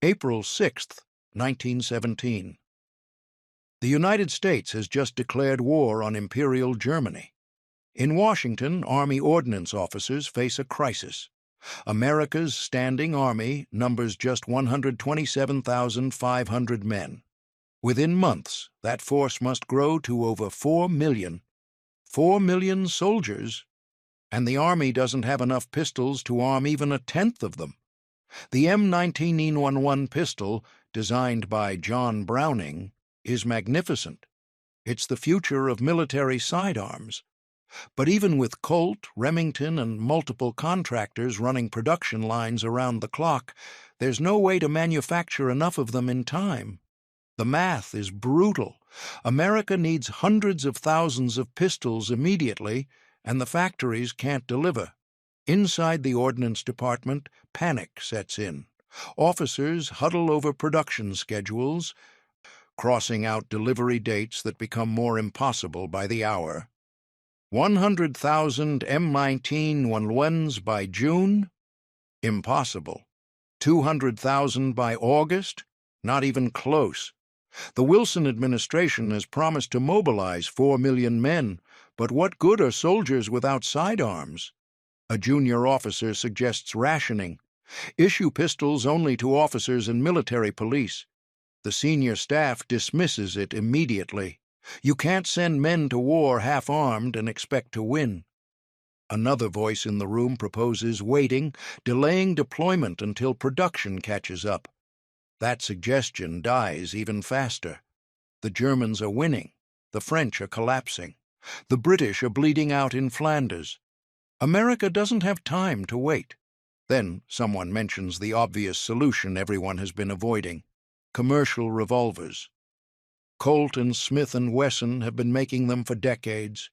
April 6, 1917. The United States has just declared war on Imperial Germany. In Washington, Army ordnance officers face a crisis. America's standing army numbers just 127,500 men. Within months, that force must grow to over 4 million. 4 million soldiers, and the Army doesn't have enough pistols to arm even a tenth of them. The M1911 pistol, designed by John Browning, is magnificent. It's the future of military sidearms. But even with Colt, Remington, and multiple contractors running production lines around the clock, there's no way to manufacture enough of them in time. The math is brutal. America needs hundreds of thousands of pistols immediately, and the factories can't deliver. Inside the Ordnance Department, panic sets in. Officers huddle over production schedules, crossing out delivery dates that become more impossible by the hour. 100,000 M1911s by June? Impossible. 200,000 by August? Not even close. The Wilson administration has promised to mobilize 4 million men, but what good are soldiers without sidearms? A junior officer suggests rationing. Issue pistols only to officers and military police. The senior staff dismisses it immediately. You can't send men to war half-armed and expect to win. Another voice in the room proposes waiting, delaying deployment until production catches up. That suggestion dies even faster. The Germans are winning. The French are collapsing. The British are bleeding out in Flanders. America doesn't have time to wait. Then someone mentions the obvious solution everyone has been avoiding: commercial revolvers. Colt and Smith Wesson have been making them for decades.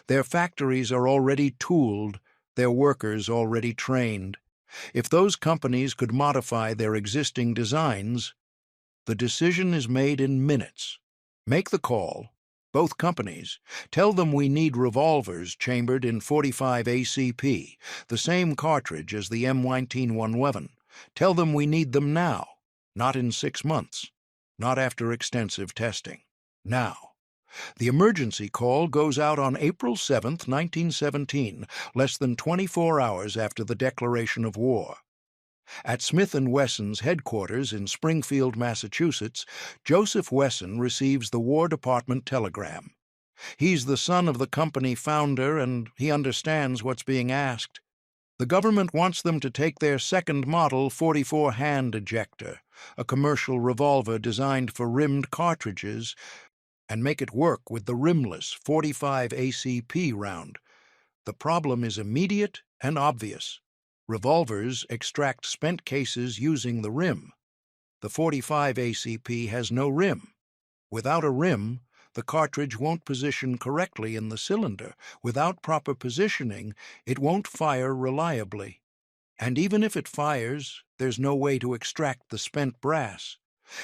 Their factories are already tooled, their workers already trained. If those companies could modify their existing designs, the decision is made in minutes. Make the call. Both companies. Tell them we need revolvers chambered in .45 ACP, the same cartridge as the M1911. Tell them we need them now, not in 6 months, not after extensive testing. Now. The emergency call goes out on April 7, 1917, less than 24 hours after the declaration of war. At Smith & Wesson's headquarters in Springfield, Massachusetts, Joseph Wesson receives the War Department telegram. He's the son of the company founder, and he understands what's being asked. The government wants them to take their second model .44 hand ejector, a commercial revolver designed for rimmed cartridges, and make it work with the rimless .45 ACP round. The problem is immediate and obvious. Revolvers extract spent cases using the rim. The .45 ACP has no rim. Without a rim, the cartridge won't position correctly in the cylinder. Without proper positioning, it won't fire reliably. And even if it fires, there's no way to extract the spent brass.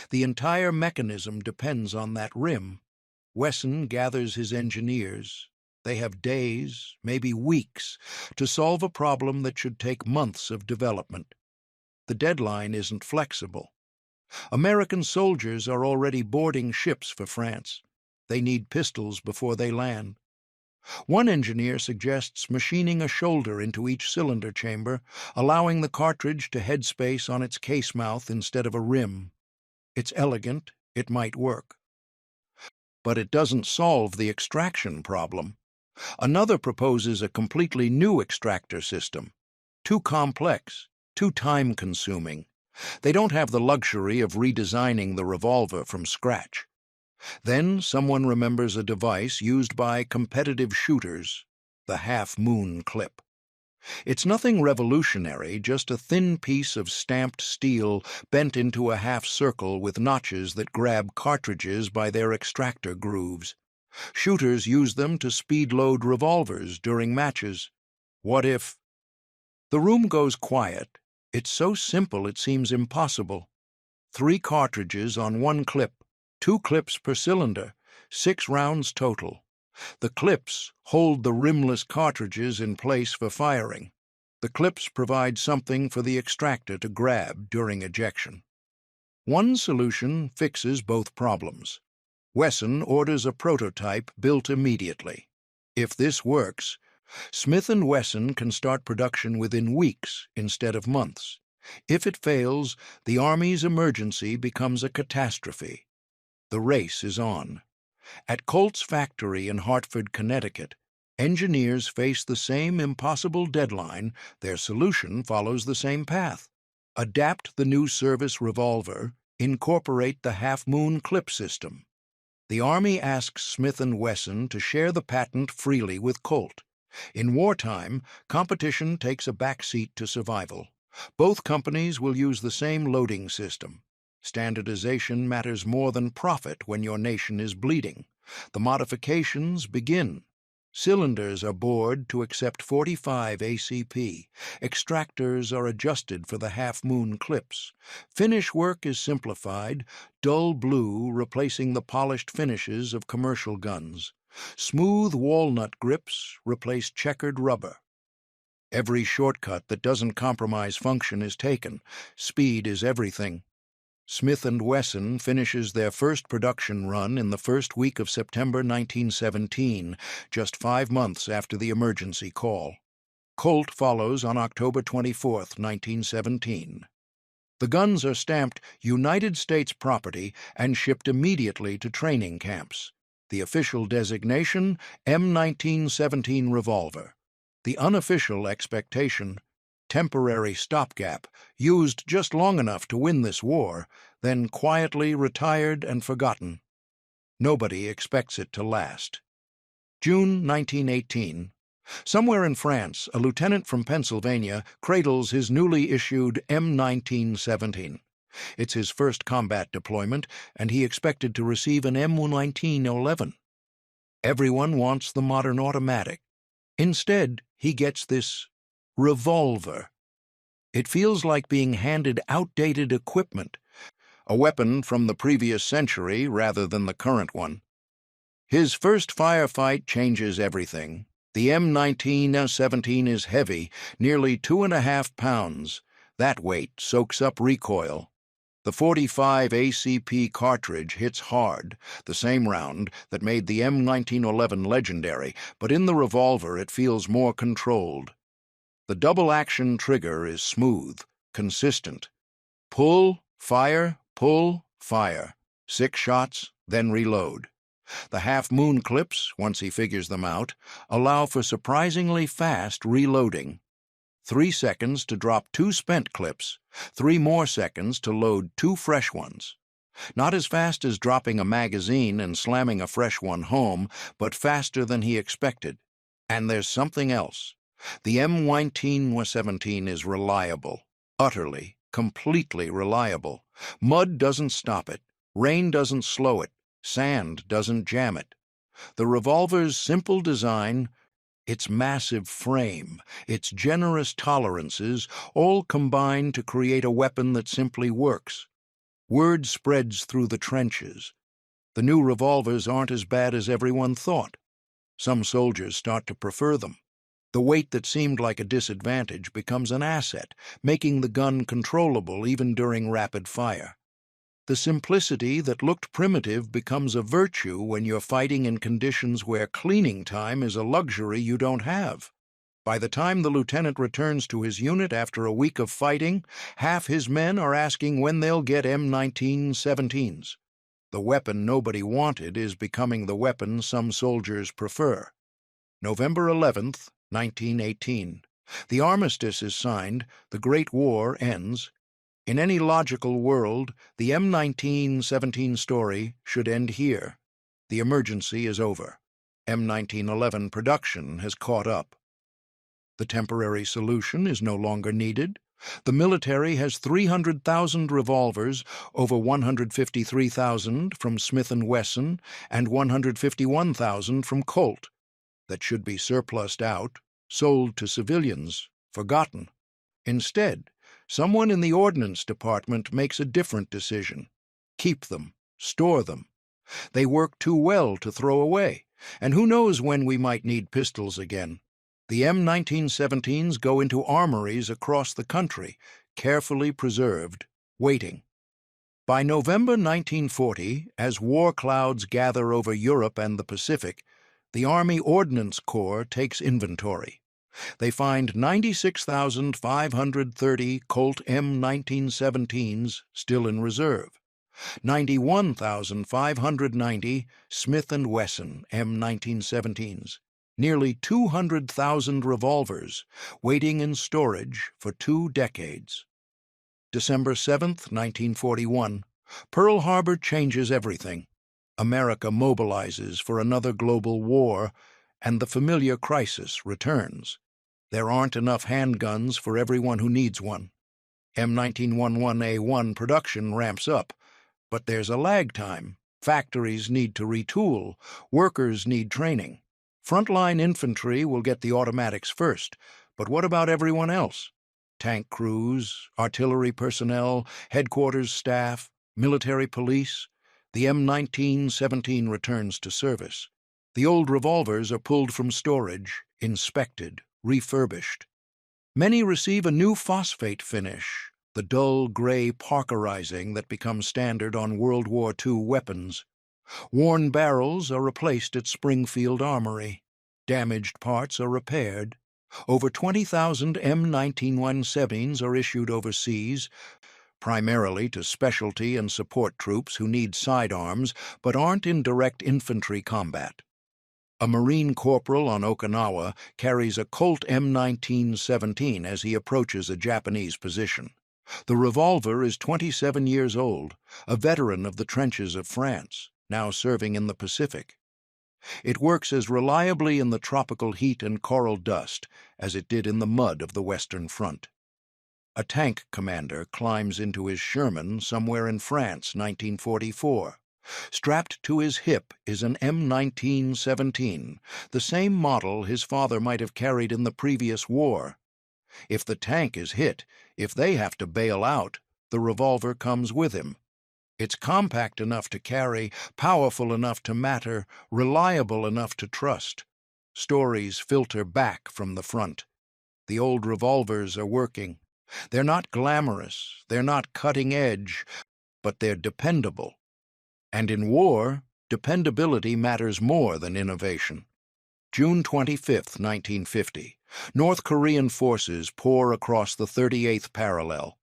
The entire mechanism depends on that rim. Wesson gathers his engineers. They have days, maybe weeks, to solve a problem that should take months of development. The deadline isn't flexible. American soldiers are already boarding ships for France. They need pistols before they land. One engineer suggests machining a shoulder into each cylinder chamber, allowing the cartridge to headspace on its case mouth instead of a rim. It's elegant, it might work. But it doesn't solve the extraction problem. Another proposes a completely new extractor system. Too complex, too time-consuming. They don't have the luxury of redesigning the revolver from scratch. Then someone remembers a device used by competitive shooters, the half-moon clip. It's nothing revolutionary, just a thin piece of stamped steel bent into a half-circle with notches that grab cartridges by their extractor grooves. Shooters use them to speed-load revolvers during matches. What if? The room goes quiet. It's so simple it seems impossible. 3 cartridges on 1 clip, 2 clips per cylinder, 6 rounds total. The clips hold the rimless cartridges in place for firing. The clips provide something for the extractor to grab during ejection. One solution fixes both problems. Wesson orders a prototype built immediately. If this works, Smith & Wesson can start production within weeks instead of months. If it fails, the Army's emergency becomes a catastrophe. The race is on. At Colt's factory in Hartford, Connecticut, engineers face the same impossible deadline. Their solution follows the same path. Adapt the new service revolver, incorporate the half-moon clip system. The Army asks Smith & Wesson to share the patent freely with Colt. In wartime, competition takes a backseat to survival. Both companies will use the same loading system. Standardization matters more than profit when your nation is bleeding. The modifications begin. Cylinders are bored to accept 45 ACP. Extractors are adjusted for the half-moon clips. Finish work is simplified, dull blue replacing the polished finishes of commercial guns. Smooth walnut grips replace checkered rubber. Every shortcut that doesn't compromise function is taken. Speed is everything. Smith & Wesson finishes their first production run in the first week of September 1917, just 5 months after the emergency call. Colt follows on October 24, 1917. The guns are stamped United States property and shipped immediately to training camps. The official designation, M1917 Revolver. The unofficial expectation, temporary stopgap, used just long enough to win this war, then quietly retired and forgotten. Nobody expects it to last. June 1918. Somewhere in France, a lieutenant from Pennsylvania cradles his newly issued M1917. It's his first combat deployment, and he expected to receive an M1911. Everyone wants the modern automatic. Instead, he gets this revolver. It feels like being handed outdated equipment, a weapon from the previous century rather than the current one. His first firefight changes everything. The M1917 is heavy, nearly 2.5 pounds. That weight soaks up recoil. The 45 ACP cartridge hits hard, the same round that made the M1911 legendary, but in the revolver it feels more controlled. The double-action trigger is smooth, consistent. Pull, fire, 6 shots, then reload. The half-moon clips, once he figures them out, allow for surprisingly fast reloading. 3 seconds to drop 2 spent clips, 3 more seconds to load 2 fresh ones. Not as fast as dropping a magazine and slamming a fresh one home, but faster than he expected. And there's something else. The M1917 is reliable, utterly, completely reliable. Mud doesn't stop it, rain doesn't slow it, sand doesn't jam it. The revolver's simple design, its massive frame, its generous tolerances, all combine to create a weapon that simply works. Word spreads through the trenches. The new revolvers aren't as bad as everyone thought. Some soldiers start to prefer them. The weight that seemed like a disadvantage becomes an asset, making the gun controllable even during rapid fire. The simplicity that looked primitive becomes a virtue when you're fighting in conditions where cleaning time is a luxury you don't have. By the time the lieutenant returns to his unit after a week of fighting, half his men are asking when they'll get M1917s. The weapon nobody wanted is becoming the weapon some soldiers prefer. November 11th, 1918. The armistice is signed, the Great War ends. In any logical world, the M1917 story should end here. The emergency is over. M1911 production has caught up. The temporary solution is no longer needed. The military has 300,000 revolvers, over 153,000 from Smith & Wesson, and 151,000 from Colt, that should be surplused out, sold to civilians, forgotten. Instead, someone in the Ordnance Department makes a different decision. Keep them, store them. They work too well to throw away, and who knows when we might need pistols again. The M1917s go into armories across the country, carefully preserved, waiting. By November 1940, as war clouds gather over Europe and the Pacific, the Army Ordnance Corps takes inventory. They find 96,530 Colt M1917s still in reserve, 91,590 Smith and Wesson M1917s, nearly 200,000 revolvers waiting in storage for 2 decades. December 7, 1941, Pearl Harbor changes everything. America mobilizes for another global war, and the familiar crisis returns. There aren't enough handguns for everyone who needs one. M1911A1 production ramps up, but there's a lag time. Factories need to retool. Workers need training. Frontline infantry will get the automatics first, but what about everyone else? Tank crews, artillery personnel, headquarters staff, military police. The M1917 returns to service. The old revolvers are pulled from storage, inspected, refurbished. Many receive a new phosphate finish, the dull gray parkerizing that becomes standard on World War II weapons. Worn barrels are replaced at Springfield Armory. Damaged parts are repaired. Over 20,000 M1917s are issued overseas, primarily to specialty and support troops who need sidearms but aren't in direct infantry combat. A Marine corporal on Okinawa carries a Colt M1917 as he approaches a Japanese position. The revolver is 27 years old, a veteran of the trenches of France, now serving in the Pacific. It works as reliably in the tropical heat and coral dust as it did in the mud of the Western Front. A tank commander climbs into his Sherman somewhere in France, 1944. Strapped to his hip is an M1917, the same model his father might have carried in the previous war. If the tank is hit, if they have to bail out, the revolver comes with him. It's compact enough to carry, powerful enough to matter, reliable enough to trust. Stories filter back from the front. The old revolvers are working. They're not glamorous, they're not cutting edge, but they're dependable. And in war, dependability matters more than innovation. June 25, 1950. North Korean forces pour across the 38th parallel.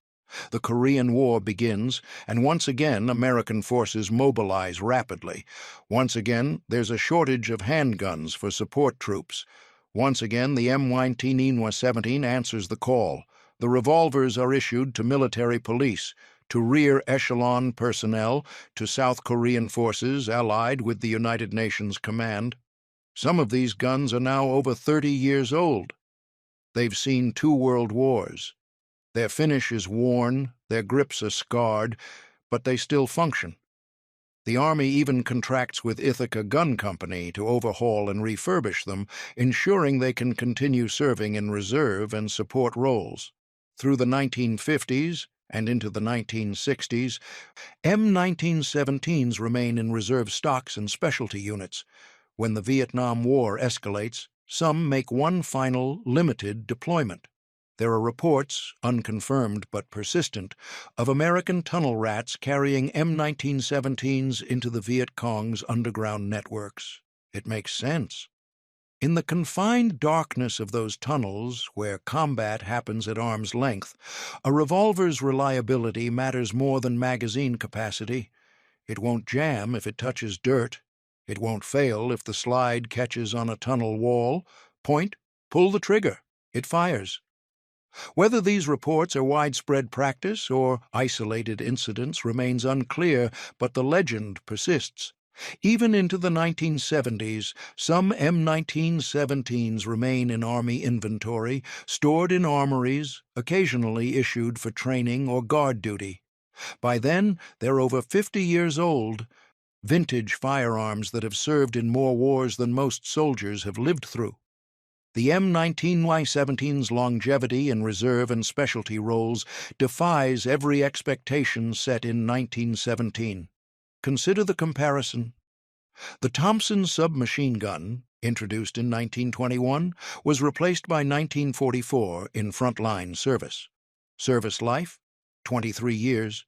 The Korean War begins, and once again American forces mobilize rapidly. Once again, there's a shortage of handguns for support troops. Once again, the M1917 answers the call. The revolvers are issued to military police, to rear echelon personnel, to South Korean forces allied with the United Nations Command. Some of these guns are now over 30 years old. They've seen 2 world wars. Their finish is worn, their grips are scarred, but they still function. The Army even contracts with Ithaca Gun Company to overhaul and refurbish them, ensuring they can continue serving in reserve and support roles. Through the 1950s and into the 1960s, M1917s remain in reserve stocks and specialty units. When the Vietnam War escalates, some make one final, limited deployment. There are reports, unconfirmed but persistent, of American tunnel rats carrying M1917s into the Viet Cong's underground networks. It makes sense. In the confined darkness of those tunnels, where combat happens at arm's length, a revolver's reliability matters more than magazine capacity. It won't jam if it touches dirt. It won't fail if the slide catches on a tunnel wall. Point, pull the trigger. It fires. Whether these reports are widespread practice or isolated incidents remains unclear, but the legend persists. Even into the 1970s, some M1917s remain in Army inventory, stored in armories, occasionally issued for training or guard duty. By then, they're over 50 years old, vintage firearms that have served in more wars than most soldiers have lived through. The M1917's longevity in reserve and specialty roles defies every expectation set in 1917. Consider the comparison. The Thompson submachine gun, introduced in 1921, was replaced by 1944 in frontline service. Service life, 23 years.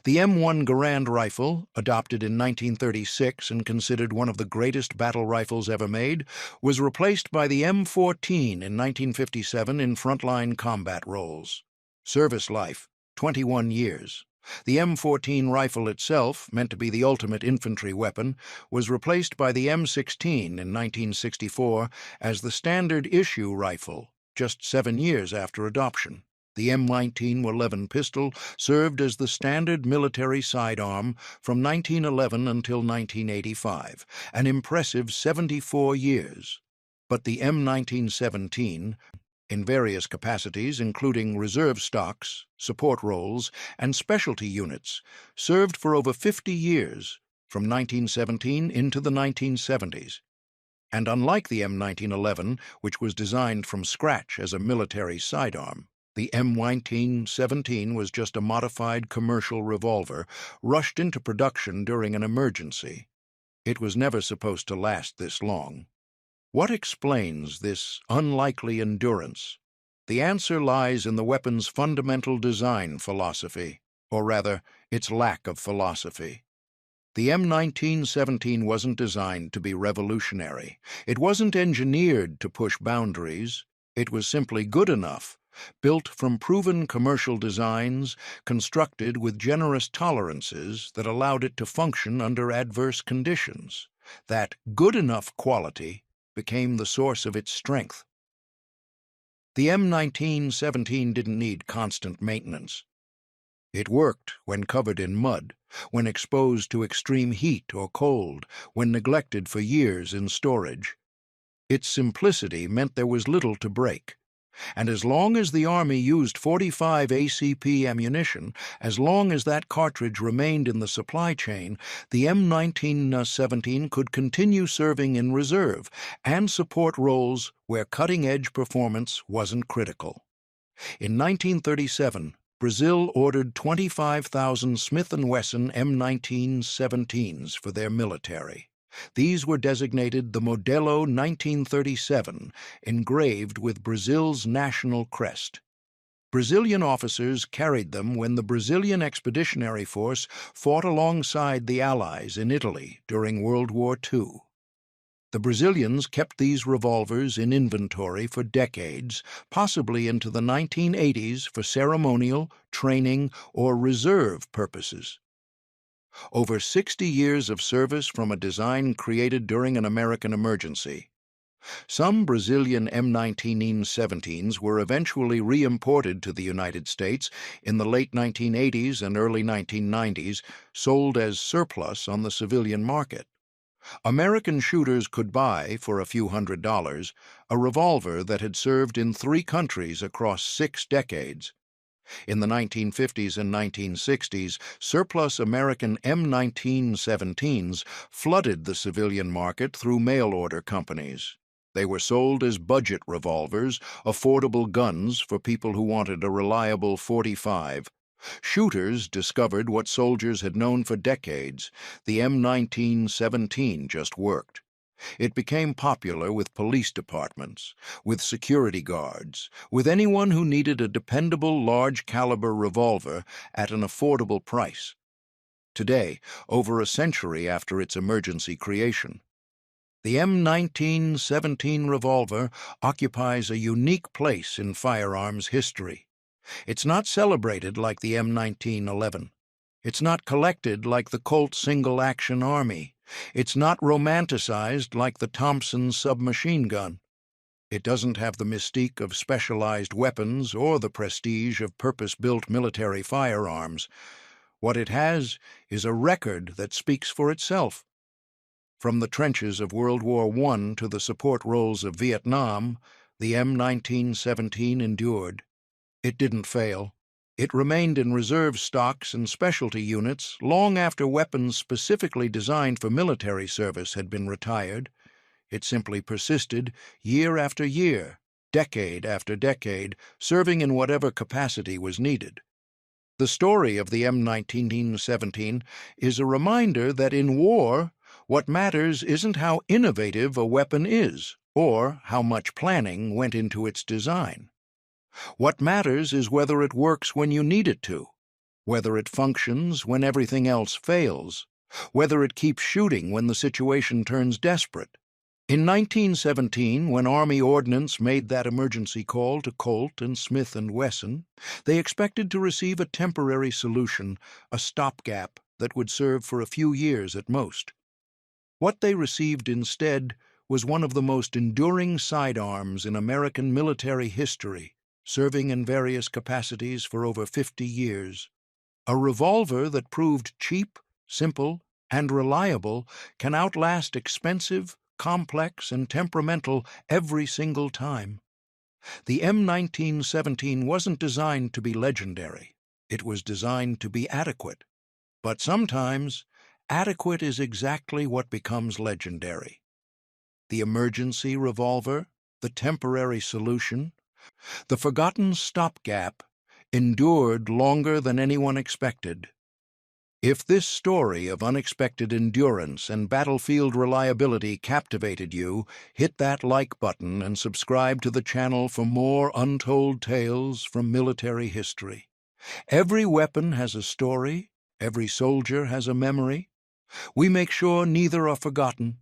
The M1 Garand rifle, adopted in 1936 and considered one of the greatest battle rifles ever made, was replaced by the M14 in 1957 in frontline combat roles. Service life, 21 years. The M14 rifle itself, meant to be the ultimate infantry weapon, was replaced by the M16 in 1964 as the standard issue rifle, just 7 years after adoption. The M1911 pistol served as the standard military sidearm from 1911 until 1985, an impressive 74 years. But the M1917, in various capacities including reserve stocks, support roles, and specialty units, served for over 50 years, from 1917 into the 1970s. And unlike the M1911, which was designed from scratch as a military sidearm, the M1917 was just a modified commercial revolver rushed into production during an emergency. It was never supposed to last this long. What explains this unlikely endurance? The answer lies in the weapon's fundamental design philosophy, or rather, its lack of philosophy. The M1917 wasn't designed to be revolutionary. It wasn't engineered to push boundaries. It was simply good enough, built from proven commercial designs, constructed with generous tolerances that allowed it to function under adverse conditions. That good enough quality became the source of its strength. The M1917 didn't need constant maintenance. It worked when covered in mud, when exposed to extreme heat or cold, when neglected for years in storage. Its simplicity meant there was little to break. And as long as the Army used 45 ACP ammunition, as long as that cartridge remained in the supply chain, the M1917 could continue serving in reserve and support roles where cutting-edge performance wasn't critical. In 1937, Brazil ordered 25,000 Smith & Wesson M1917s for their military. These were designated the Modelo 1937, engraved with Brazil's national crest. Brazilian officers carried them when the Brazilian Expeditionary Force fought alongside the Allies in Italy during World War II. The Brazilians kept these revolvers in inventory for decades, possibly into the 1980s for ceremonial, training, or reserve purposes. Over 60 years of service from a design created during an American emergency. Some Brazilian M1917s were eventually re-imported to the United States in the late 1980s and early 1990s, sold as surplus on the civilian market. American shooters could buy, for a few $100s, a revolver that had served in 3 countries across 6 decades. In the 1950s and 1960s, surplus American M1917s flooded the civilian market through mail-order companies. They were sold as budget revolvers, affordable guns for people who wanted a reliable .45. Shooters discovered what soldiers had known for decades: the M1917 just worked. It became popular with police departments, with security guards, with anyone who needed a dependable large-caliber revolver at an affordable price. Today, over a century after its emergency creation, the M1917 revolver occupies a unique place in firearms history. It's not celebrated like the M1911. It's not collected like the Colt single-action Army. It's not romanticized like the Thompson submachine gun. It doesn't have the mystique of specialized weapons or the prestige of purpose-built military firearms. What it has is a record that speaks for itself. From the trenches of World War I to the support roles of Vietnam, the M1917 endured. It didn't fail. It remained in reserve stocks and specialty units long after weapons specifically designed for military service had been retired. It simply persisted year after year, decade after decade, serving in whatever capacity was needed. The story of the M1917 is a reminder that in war, what matters isn't how innovative a weapon is, or how much planning went into its design. What matters is whether it works when you need it to. whether it functions when everything else fails, whether it keeps shooting when the situation turns desperate. In 1917, when Army Ordnance made that emergency call to Colt and Smith and Wesson, they expected to receive a temporary solution, a stopgap that would serve for a few years at most. What they received instead was one of the most enduring sidearms in American military history, serving in various capacities for over 50 years. A revolver that proved cheap, simple, and reliable can outlast expensive, complex, and temperamental every single time. The M1917 wasn't designed to be legendary. It was designed to be adequate. But sometimes, adequate is exactly what becomes legendary. The emergency revolver, the temporary solution, the forgotten stopgap, endured longer than anyone expected. If this story of unexpected endurance and battlefield reliability captivated you, hit that like button and subscribe to the channel for more untold tales from military history. Every weapon has a story, every soldier has a memory. We make sure neither are forgotten,